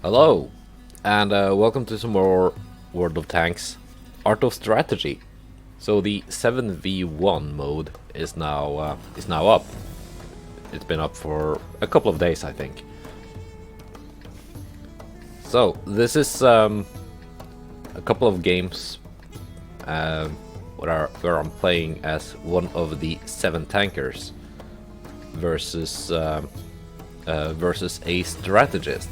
Hello, and welcome to some more World of Tanks Art of Strategy. So the 7v1 mode is now up. It's been up for a couple of days, I think. So this is a couple of games where I'm playing as one of the 7 tankers versus a strategist.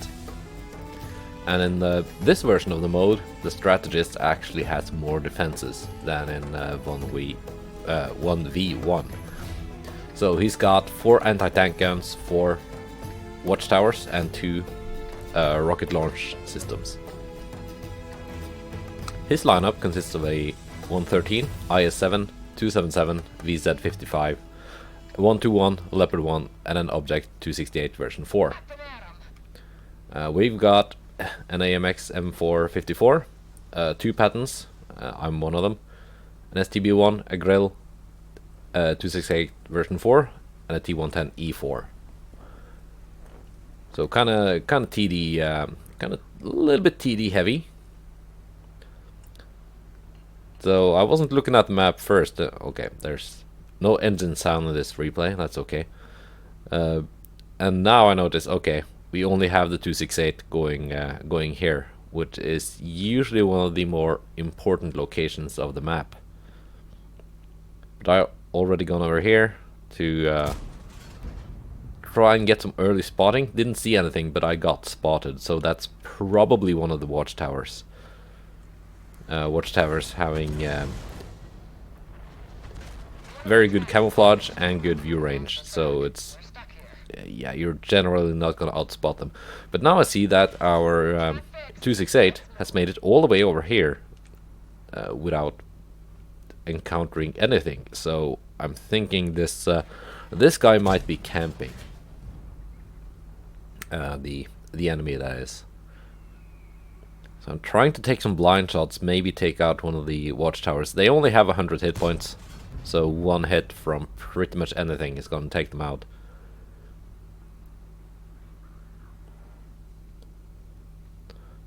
And in this version of the mode, the strategist actually has more defenses than in 1v1. So he's got 4 anti-tank guns, 4 watchtowers, and 2 rocket launch systems. His lineup consists of a 113, IS-7, 277, VZ-55, 121, Leopard 1, and an Object 268 version 4. We've got an AMX M454, 2 Fattons, I'm one of them, an STB-1, a Grill, 268 version 4, and a T110 E4. So kind of TD, kind of a little bit TD heavy. So I wasn't looking at the map first. Okay, there's no engine sound in this replay. That's okay. And now I notice, okay, we only have the 268 going here, which is usually one of the more important locations of the map. But I already gone over here to try and get some early spotting. Didn't see anything, but I got spotted, so that's probably one of the watchtowers. Watchtowers having very good camouflage and good view range, so it's yeah, you're generally not gonna outspot them. But now I see that our 268 has made it all the way over here without encountering anything. So I'm thinking this guy might be camping. The enemy, that is. So I'm trying to take some blind shots, maybe take out one of the watchtowers. They only have 100 hit points, so one hit from pretty much anything is going to take them out.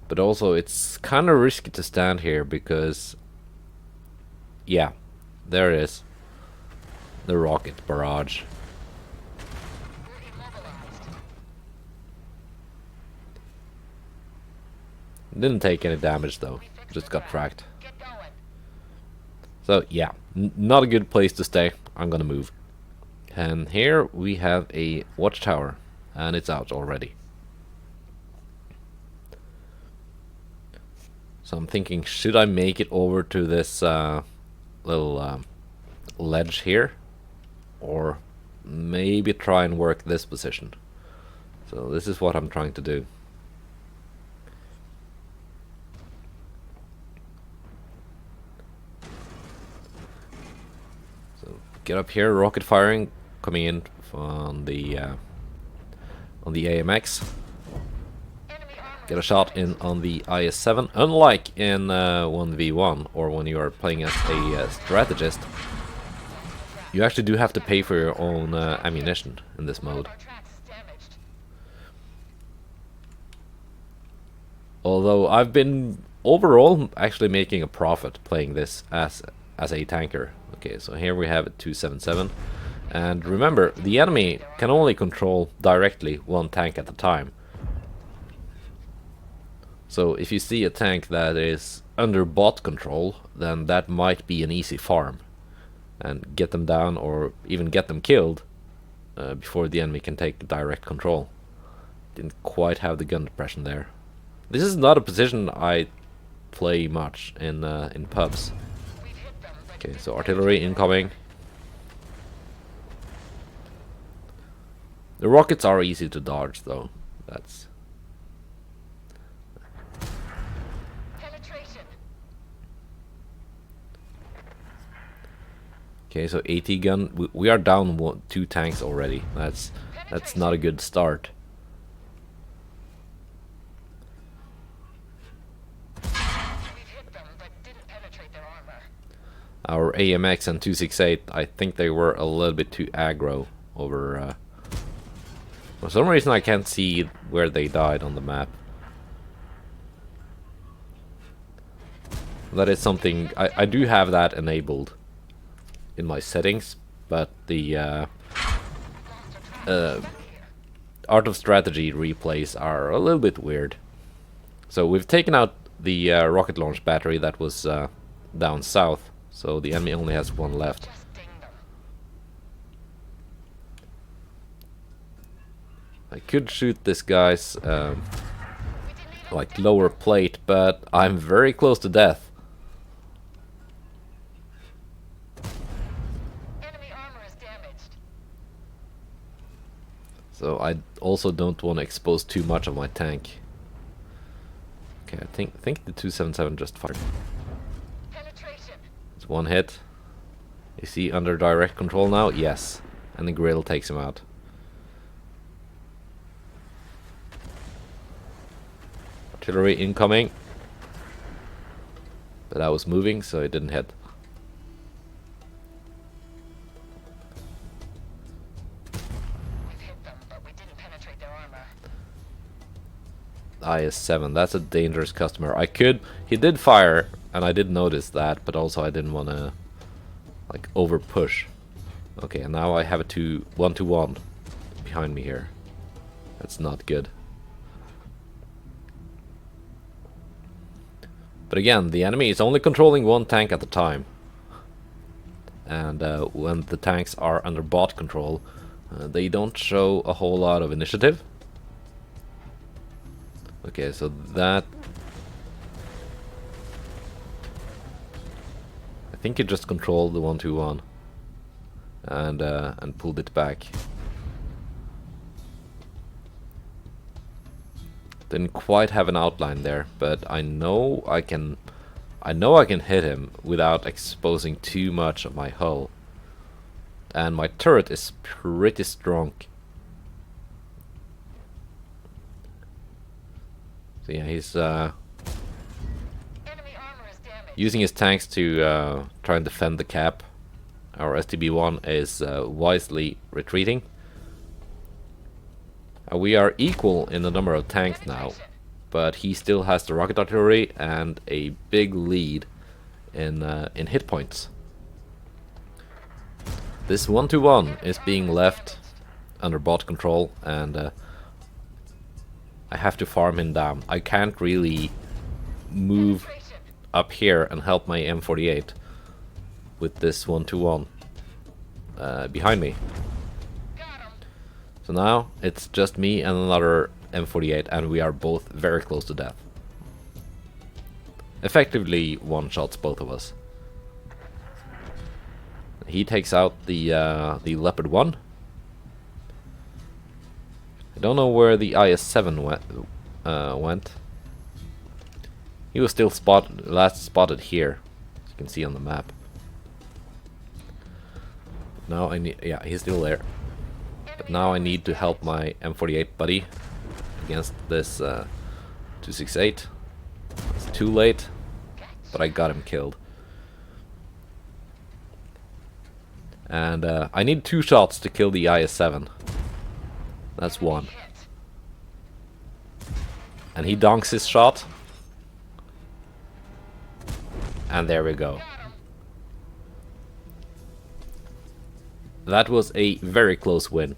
But also, it's kind of risky to stand here because, yeah, there it is, the rocket barrage. Didn't take any damage though, just got fracked. So yeah, not a good place to stay. I'm gonna move. And here we have a watchtower, and it's out already. So I'm thinking, should I make it over to this little ledge here, or maybe try and work this position? So this is what I'm trying to do. Get up here, rocket firing coming in on the AMX. Get a shot in on the IS-7. Unlike in 1v1 or when you are playing as a strategist, you actually do have to pay for your own ammunition in this mode. Although I've been overall actually making a profit playing this as a tanker. Okay, so here we have a 277, and remember, the enemy can only control directly one tank at a time. So if you see a tank that is under bot control, then that might be an easy farm, and get them down or even get them killed before the enemy can take direct control. Didn't quite have the gun depression there. This is not a position I play much in pubs. Okay, so artillery incoming. The rockets are easy to dodge, though. That's okay. So AT gun. We are down 2 tanks already. That's not a good start. Our AMX and 268, I think they were a little bit too aggro over... for some reason I can't see where they died on the map. That is something I do have that enabled in my settings, but the Art of Strategy replays are a little bit weird. So we've taken out the rocket launch battery that was down south, so the enemy only has one left. I could shoot this guy's like lower plate, but I'm very close to death. Enemy armor is damaged. So I also don't want to expose too much of my tank. Okay, I think the 277 just fired. Penetration. It's one hit. Is he under direct control now? Yes. And the grill takes him out. Artillery incoming. But I was moving, so it didn't hit. We've hit them, but we didn't penetrate their armor. IS-7, that's a dangerous customer. He did fire, and I did notice that, but also I didn't want to like over push. Okay, and now I have a 1-to-1 behind me here. That's not good. But again, the enemy is only controlling one tank at a time. And when the tanks are under bot control, they don't show a whole lot of initiative. Okay, so that... I think it just controlled the 1-2-1 and pulled it back. Didn't quite have an outline there, but I know I can hit him without exposing too much of my hull. And my turret is pretty strong. So yeah, he's using his tanks to try and defend the cap. Our STB-1 is wisely retreating. We are equal in the number of tanks now, but he still has the rocket artillery and a big lead in hit points. This 1-to-1 is being left under bot control, and I have to farm him down. I can't really move up here and help my M48 with this 1-to-1 behind me. So now it's just me and another M48, and we are both very close to death. Effectively one-shots both of us. He takes out the Leopard 1. I don't know where the IS-7 went. He was still last spotted here, as you can see on the map. Now I need, yeah, he's still there. But now I need to help my M48 buddy against this 268. It's too late, but I got him killed. And I need 2 shots to kill the IS-7. That's 1. And he donks his shot. And there we go. That was a very close win.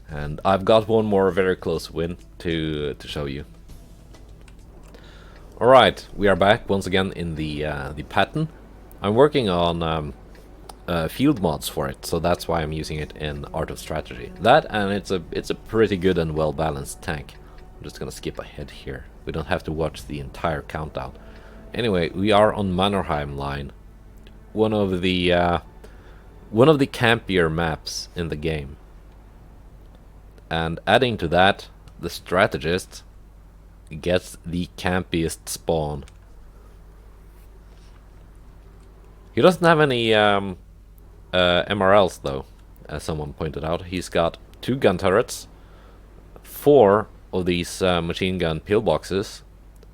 And I've got one more very close win to show you. Alright, we are back once again in the Patton. I'm working on field mods for it, so that's why I'm using it in Art of Strategy. That, and it's a pretty good and well balanced tank. I'm just gonna skip ahead here. We don't have to watch the entire countdown. Anyway, we are on Mannerheim line, one of the campier maps in the game. And adding to that, the Strategist gets the campiest spawn. He doesn't have any MRLs though, as someone pointed out. He's got 2 gun turrets, 4 of these machine gun pillboxes,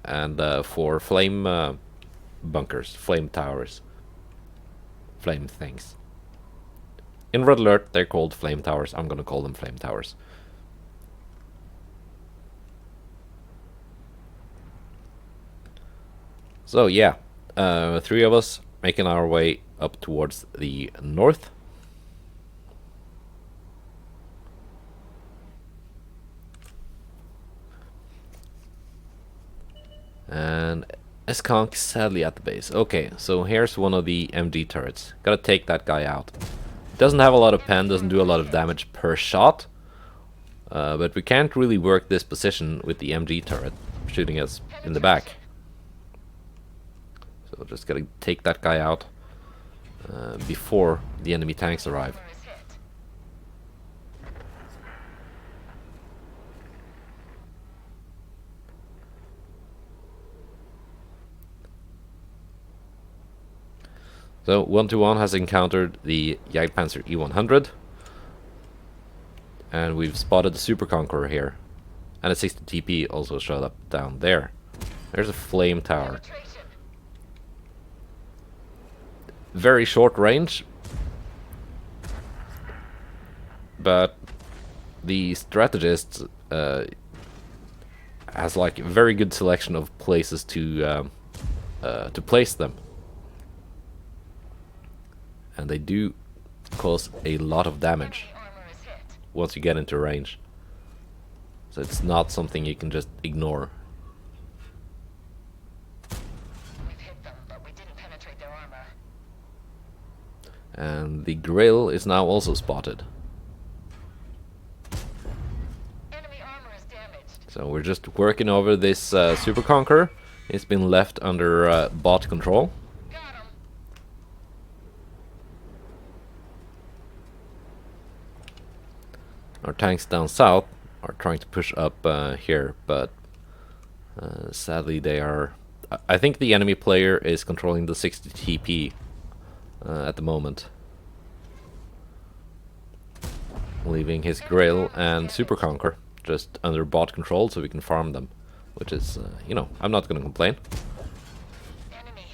and 4 flame bunkers, flame towers, flame things. In Red Alert they're called flame towers. I'm gonna call them flame towers. So yeah, three of us making our way up towards the north. And Esconk sadly at the base. Okay, so here's one of the MG turrets. Gotta take that guy out. Doesn't have a lot of pen, doesn't do a lot of damage per shot. But we can't really work this position with the MG turret shooting us in the back. So just gotta take that guy out before the enemy tanks arrive. So 121 has encountered the Jagdpanzer E100. And we've spotted the Super Conqueror here. And a 60 TP also showed up down there. There's a flame tower. Very short range. But the Strategist has like a very good selection of places to place them. And they do cause a lot of damage once you get into range. So it's not something you can just ignore. We've hit them, but we didn't penetrate their armor. And the grill is now also spotted. Enemy armor is damaged. So we're just working over this Super Conqueror. It's been left under bot control. Got him. Our tanks down south are trying to push up here, but sadly they are... I think the enemy player is controlling the 60 TP at the moment. Leaving his grill and Super Conqueror just under bot control so we can farm them. Which is, you know, I'm not gonna complain. Enemy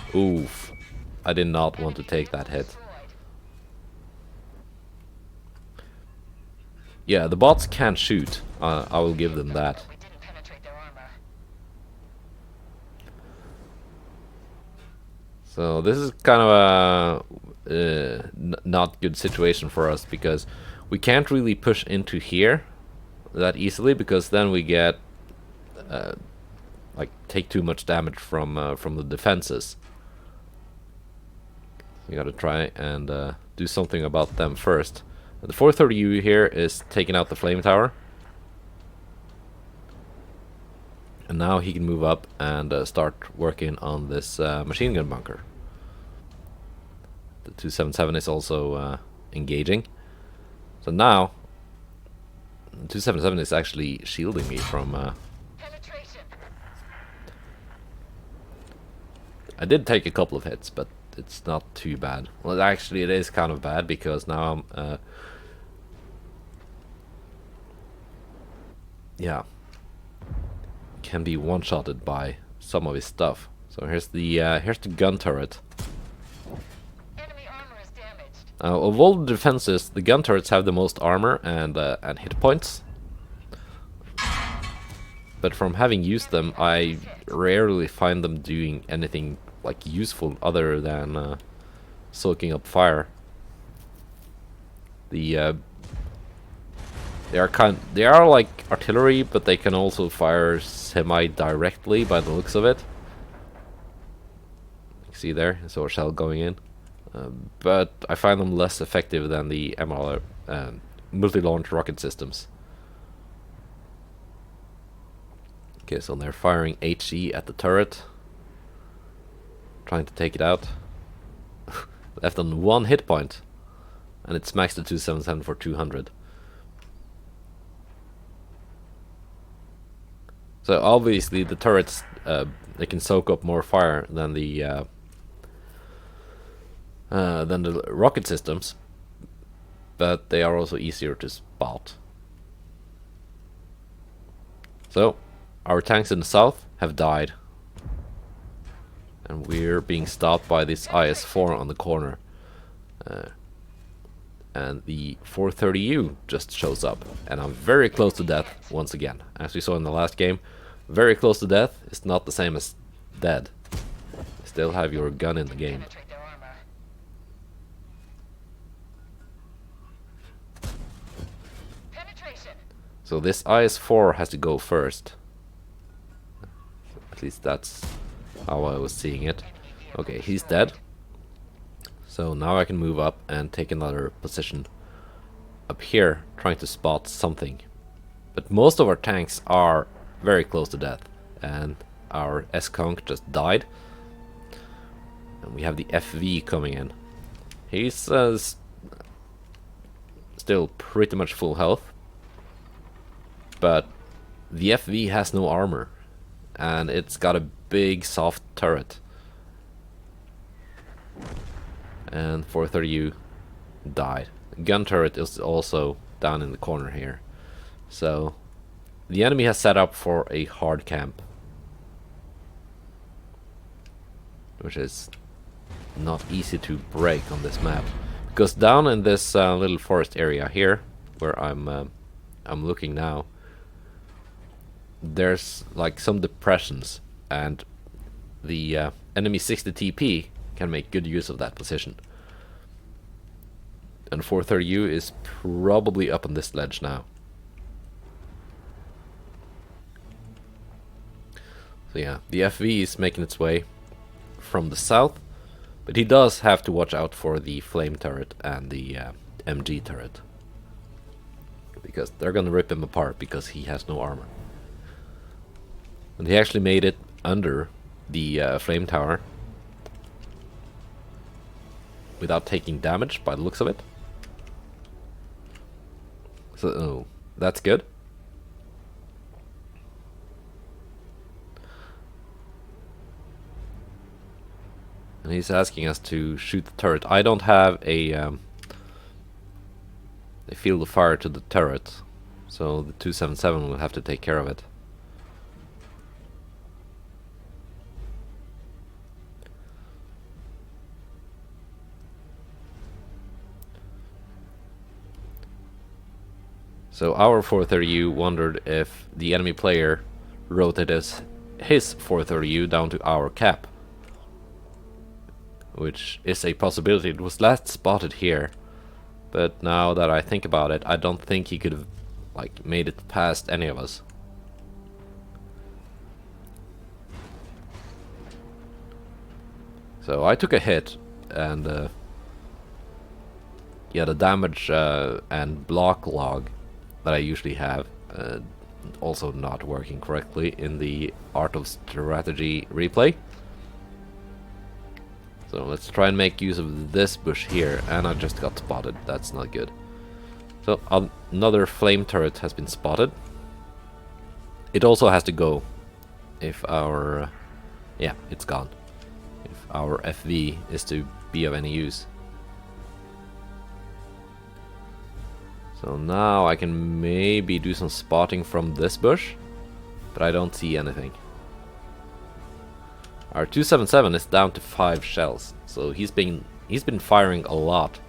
hit. Oof. I did not want to take that hit. Destroyed. Yeah, the bots can't shoot. I will give them that. We didn't penetrate their armor. So this is kind of a not good situation for us because we can't really push into here that easily because then we get like take too much damage from the defenses. You gotta try and do something about them first. The 430U here is taking out the flame tower. And now he can move up and start working on this machine gun bunker. The 277 is also engaging. So now, the 277 is actually shielding me from... Penetration. I did take a couple of hits, but it's not too bad. Well, actually it is kind of bad because now I'm... yeah. Can be one-shotted by some of his stuff. So here's the gun turret. Enemy armor is damaged. Of all the defenses, the gun turrets have the most armor and hit points. But from having used them, I rarely find them doing anything like useful other than soaking up fire. They are like artillery, but they can also fire semi-directly by the looks of it. You see there, I saw a shell going in. But I find them less effective than the MLR multi-launch rocket systems. Okay, so they're firing HE at the turret. Trying to take it out. Left on 1 hit point. And it smacks the 277 for 200. So obviously the turrets, they can soak up more fire than the rocket systems, but they are also easier to spot. So our tanks in the south have died, and we're being stopped by this IS-4 on the corner. And the 430U just shows up, and I'm very close to death once again. As we saw in the last game, very close to death is not the same as dead. You still have your gun in the game. Penetrate their armor. Penetration. So this IS-4 has to go first. At least that's how I was seeing it. Okay, he's dead. So now I can move up and take another position up here, trying to spot something. But most of our tanks are very close to death, and our S-Conk just died. And we have the FV coming in. He's still pretty much full health, but the FV has no armor, and it's got a big soft turret. And 430U died. Gun turret is also down in the corner here. So the enemy has set up for a hard camp, which is not easy to break on this map, because down in this little forest area here, where I'm looking now, there's like some depressions, and the enemy 60 TP can make good use of that position. And 430U is probably up on this ledge now. So yeah, the FV is making its way from the south, but he does have to watch out for the flame turret and the MG turret, because they're gonna rip him apart because he has no armor. And he actually made it under the flame tower without taking damage by the looks of it. So oh, that's good. And he's asking us to shoot the turret. I don't have a field of fire to the turret, so the 277 will have to take care of it. So our 430U wondered if the enemy player rotated his 430U down to our cap, which is a possibility. It was last spotted here, but now that I think about it, I don't think he could have like made it past any of us. So I took a hit, and yeah, the damage and block log that I usually have also not working correctly in the Art of Strategy replay. So let's try and make use of this bush here, and I just got spotted. That's not good. So another flame turret has been spotted. It also has to go if our yeah, it's gone, if our FV is to be of any use. So now I can maybe do some spotting from this bush, but I don't see anything. Our 277 is down to 5 shells, so he's been firing a lot.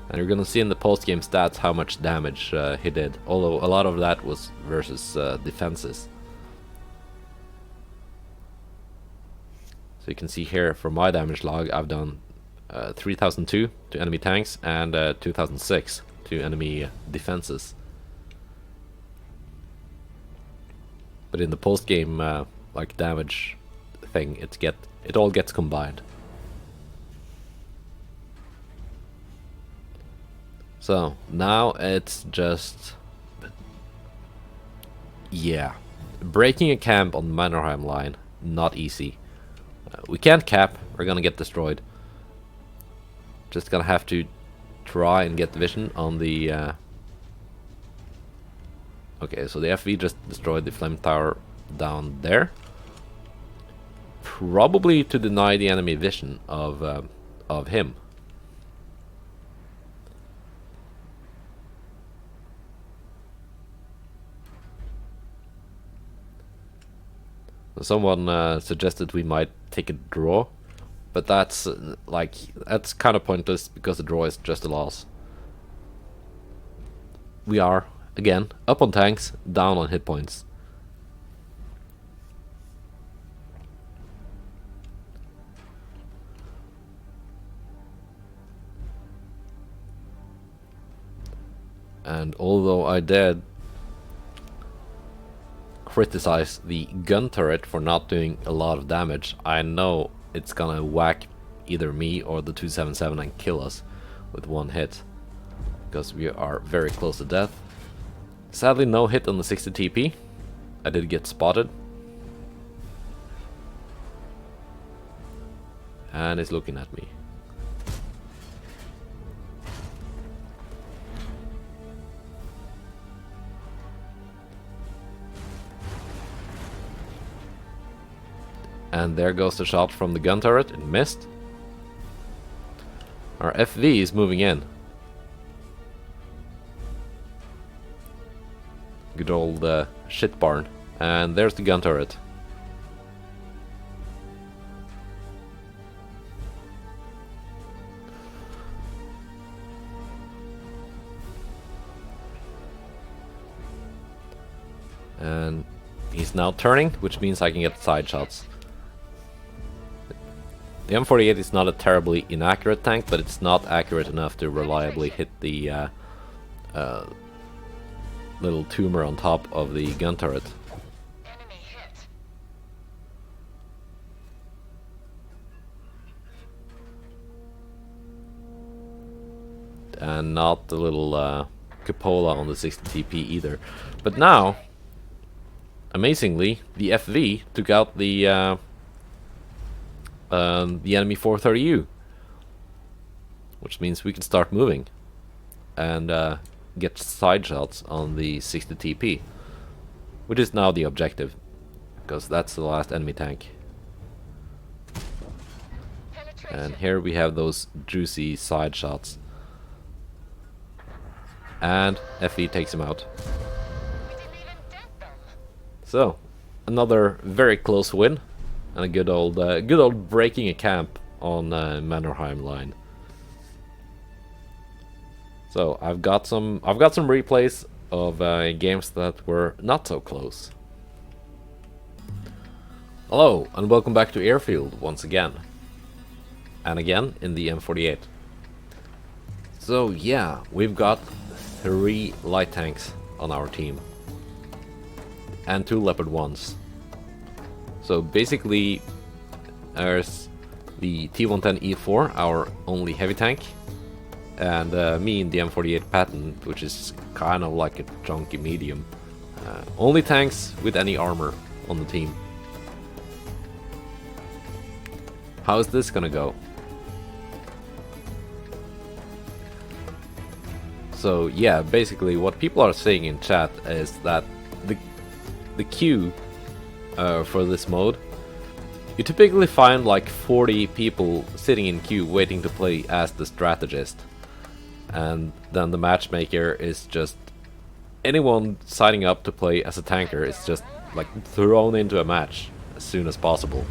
And you're gonna see in the post-game stats how much damage he did, although a lot of that was versus defenses. So you can see here from my damage log, I've done 3002 to enemy tanks and 2006 to enemy defenses. But in the post-game like damage thing, it all gets combined. So now it's just, yeah, breaking a camp on the Mannerheim line, not easy. We can't cap, we're gonna get destroyed. Just gonna have to try and get vision on the okay, so the FV just destroyed the flame tower down there, probably to deny the enemy vision of him. Someone suggested we might take a draw But that's like that's kind of pointless because the draw is just a loss. We are again up on tanks, down on hit points. And although I did criticize the gun turret for not doing a lot of damage, I know it's gonna whack either me or the 277 and kill us with one hit, because we are very close to death. Sadly, no hit on the 60 TP. I did get spotted. And it's looking at me. And there goes the shot from the gun turret. It missed. Our FV is moving in. Good old shit barn. And there's the gun turret. And he's now turning, which means I can get side shots. The M48 is not a terribly inaccurate tank, but it's not accurate enough to reliably hit the little tumor on top of the gun turret. Enemy hit. And not the little cupola on the 60 TP either. But now, amazingly, the FV took out the enemy 430U, which means we can start moving and get side shots on the 60 TP, which is now the objective, because that's the last enemy tank. And here we have those juicy side shots, and FE takes him out. We didn't even dent them. So another very close win. And a good old breaking a camp on Mannerheim line. So I've got some replays of games that were not so close. Hello and welcome back to Airfield once again, and again in the M48. So yeah, we've got 3 light tanks on our team and 2 Leopard 1s. So basically, there's the T110E4, our only heavy tank, and me in the M48 Fatton, which is kind of like a chunky medium. Only tanks with any armor on the team. How is this gonna go? So yeah, basically what people are saying in chat is that the queue for this mode, you typically find like 40 people sitting in queue waiting to play as the strategist, and then the matchmaker is just anyone signing up to play as a tanker is just like thrown into a match as soon as possible.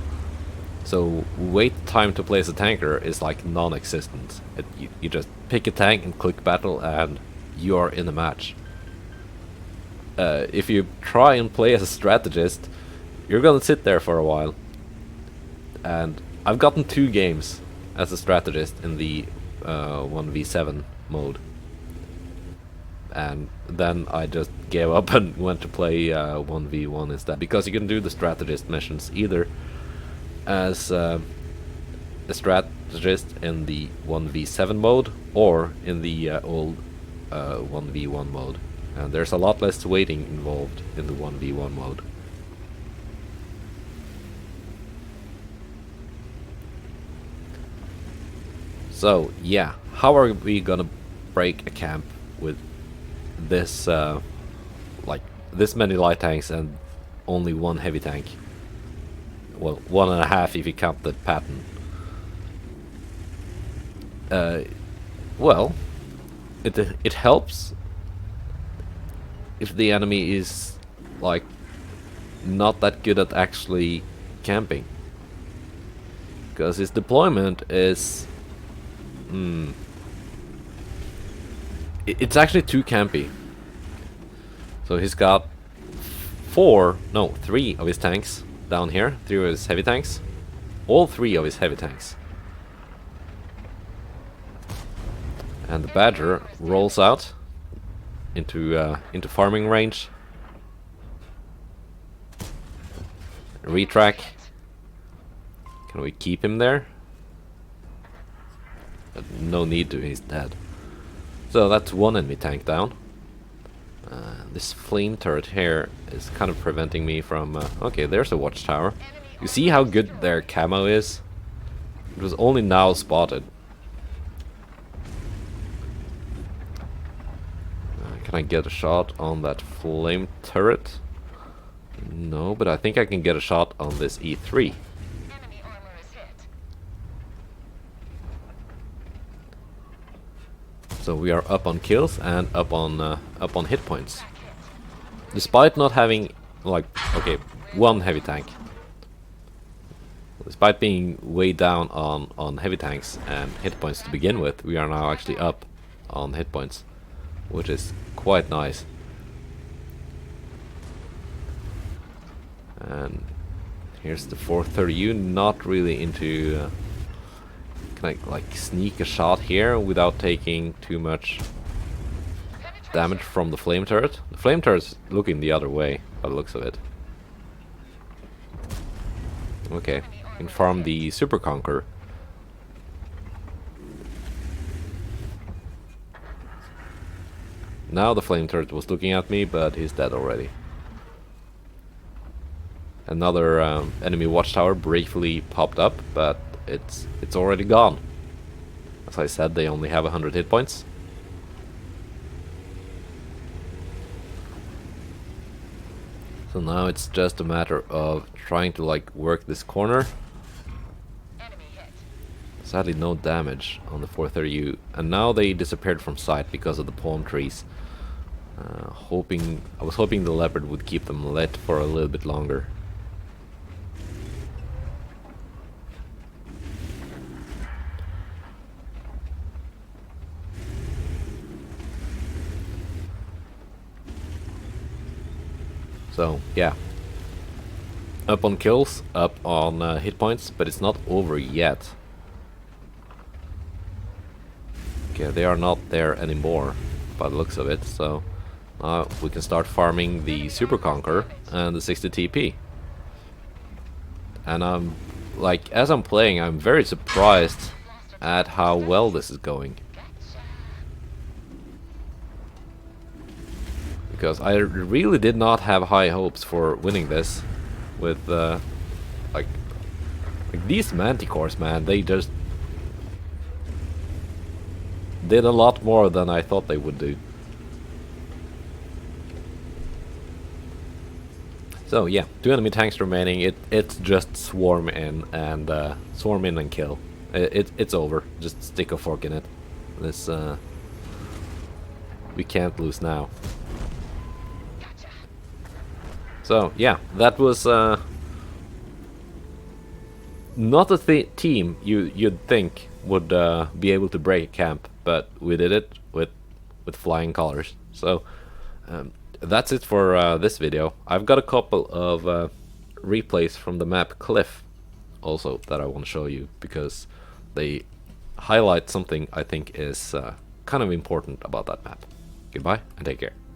So wait time to play as a tanker is like non-existent. You just pick a tank and click battle and you are in a match. If you try and play as a strategist, you're gonna sit there for a while. And I've gotten 2 games as a strategist in the 1v7 mode. And then I just gave up and went to play 1v1 instead. Because you can do the strategist missions either as a strategist in the 1v7 mode or in the old 1v1 mode. And there's a lot less waiting involved in the 1v1 mode. So yeah, how are we gonna break a camp with this like this many light tanks and only 1 heavy tank? Well, 1.5 if you count the Fatton. Well, it helps if the enemy is like not that good at actually camping. because his deployment is it's actually too campy. So he's got 3 of his tanks down here, 3 of his heavy tanks, all 3 of his heavy tanks. And the Badger rolls out into farming range. Retrack. Can we keep him there? No need to, he's dead. So that's 1 enemy tank down. This flame turret here is kind of preventing me from... okay, there's a watchtower. You see how good their camo is? It was only now spotted. Can I get a shot on that flame turret? No, but I think I can get a shot on this E3. Enemy armor is hit. So we are up on kills and up on hit points. Despite not having, like, okay, 1 heavy tank. Despite being way down on heavy tanks and hit points to begin with, we are now actually up on hit points, which is quite nice. And here's the 430U, not really into... can I like sneak a shot here without taking too much damage from the flame turret? The flame turret's looking the other way by the looks of it. Okay, can farm the Super Conqueror. Now the flame turret was looking at me, but he's dead already. Another enemy watchtower briefly popped up, but it's already gone. As I said, they only have 100 hit points. So now it's just a matter of trying to like work this corner. Enemy hit. Sadly no damage on the 430U, and now they disappeared from sight because of the palm trees. I was hoping the leopard would keep them lit for a little bit longer. So yeah, up on kills, up on hit points, but it's not over yet. Okay, they are not there anymore by the looks of it, so now we can start farming the Super Conqueror and the 60 TP. And I'm like, as I'm playing, I'm very surprised at how well this is going. Because I really did not have high hopes for winning this with like these manticores, man, they just did a lot more than I thought they would do. So yeah, 2 enemy tanks remaining. It's just swarm in and kill. It's over. Just stick a fork in it. This we can't lose now. So yeah, that was not a team you'd think would be able to break camp, but we did it with flying colors. So that's it for this video. I've got a couple of replays from the map Cliff also that I want to show you, because they highlight something I think is kind of important about that map. Goodbye and take care.